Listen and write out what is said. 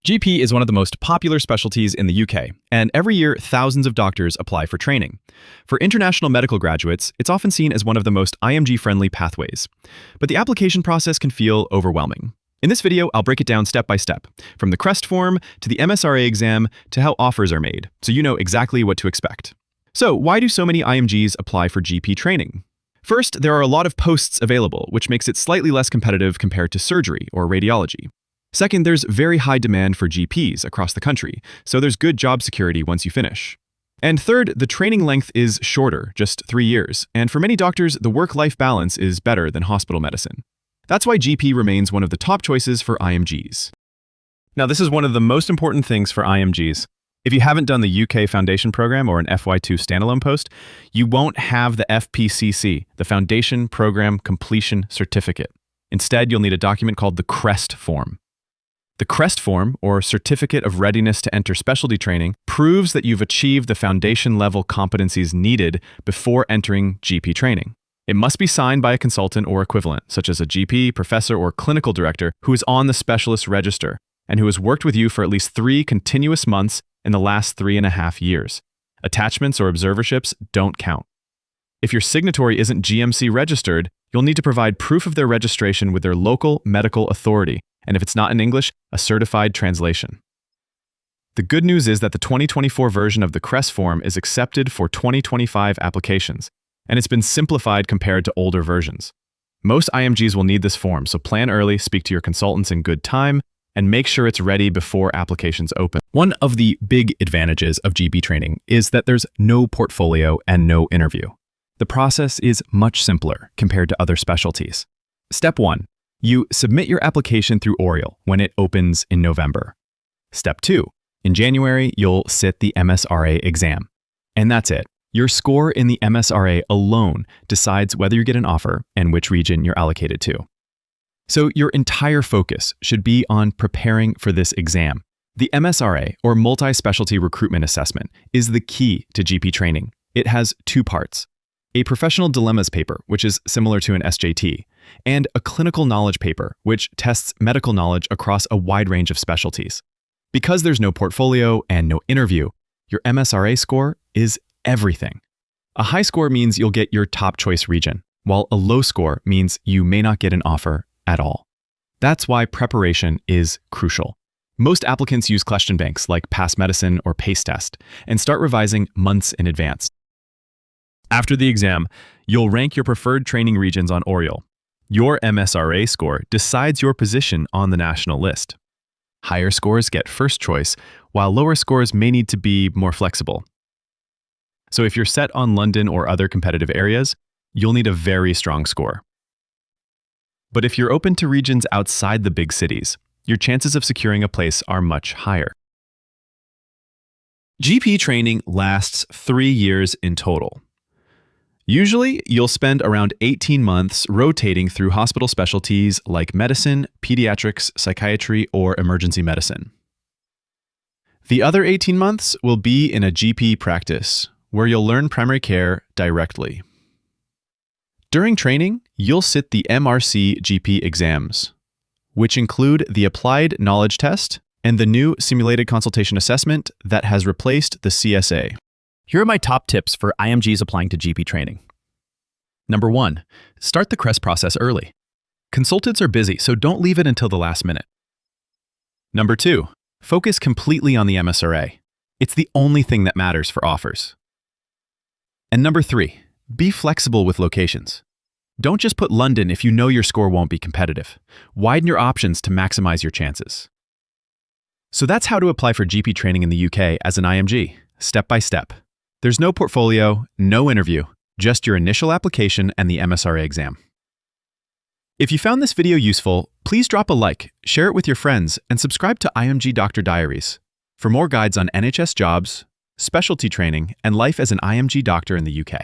GP is one of the most popular specialties in the UK, and every year thousands of doctors apply for training. For international medical graduates, it's often seen as one of the most IMG-friendly pathways. But the application process can feel overwhelming. In this video, I'll break it down step by step, from the CREST form to the MSRA exam to how offers are made, so you know exactly what to expect. So, why do so many IMGs apply for GP training? First, there are a lot of posts available, which makes it slightly less competitive compared to surgery or radiology. Second, there's very high demand for GPs across the country, so there's good job security once you finish. And third, the training length is shorter, just 3 years, and for many doctors, the work-life balance is better than hospital medicine. That's why GP remains one of the top choices for IMGs. Now, this is one of the most important things for IMGs. If you haven't done the UK Foundation Program or an FY2 standalone post, you won't have the FPCC, the Foundation Program Completion Certificate. Instead, you'll need a document called the CREST form. The CREST form, or Certificate of Readiness to Enter Specialty Training, proves that you've achieved the foundation-level competencies needed before entering GP training. It must be signed by a consultant or equivalent, such as a GP, professor, or clinical director who is on the specialist register and who has worked with you for at least 3 continuous months in the last 3.5 years. Attachments or observerships don't count. If your signatory isn't GMC registered, you'll need to provide proof of their registration with their local medical authority, and if it's not in English, a certified translation. The good news is that the 2024 version of the CREST form is accepted for 2025 applications, and it's been simplified compared to older versions. Most IMGs will need this form, so plan early, speak to your consultants in good time, and make sure it's ready before applications open. One of the big advantages of GP training is that there's no portfolio and no interview. The process is much simpler compared to other specialties. Step 1. You submit your application through Oriel when it opens in November. Step 2. In January, you'll sit the MSRA exam. And that's it. Your score in the MSRA alone decides whether you get an offer and which region you're allocated to. So your entire focus should be on preparing for this exam. The MSRA, or Multi-Specialty Recruitment Assessment, is the key to GP training. It has 2 parts. A professional dilemmas paper, which is similar to an SJT, and a clinical knowledge paper, which tests medical knowledge across a wide range of specialties. Because there's no portfolio and no interview, your MSRA score is everything. A high score means you'll get your top choice region, while a low score means you may not get an offer at all. That's why preparation is crucial. Most applicants use question banks like Past Medicine or PACE Test and start revising months in advance. After the exam, you'll rank your preferred training regions on Oriel. Your MSRA score decides your position on the national list. Higher scores get first choice, while lower scores may need to be more flexible. So if you're set on London or other competitive areas, you'll need a very strong score. But if you're open to regions outside the big cities, your chances of securing a place are much higher. GP training lasts 3 years in total. Usually, you'll spend around 18 months rotating through hospital specialties like medicine, pediatrics, psychiatry, or emergency medicine. The other 18 months will be in a GP practice, where you'll learn primary care directly. During training, you'll sit the MRC GP exams, which include the Applied Knowledge Test and the new Simulated Consultation Assessment that has replaced the CSA. Here are my top tips for IMGs applying to GP training. Number 1, start the CREST process early. Consultants are busy, so don't leave it until the last minute. Number 2, focus completely on the MSRA. It's the only thing that matters for offers. And number 3, be flexible with locations. Don't just put London if you know your score won't be competitive. Widen your options to maximize your chances. So that's how to apply for GP training in the UK as an IMG, step by step. There's no portfolio, no interview, just your initial application and the MSRA exam. If you found this video useful, please drop a like, share it with your friends, and subscribe to IMG Doctor Diaries for more guides on NHS jobs, specialty training, and life as an IMG doctor in the UK.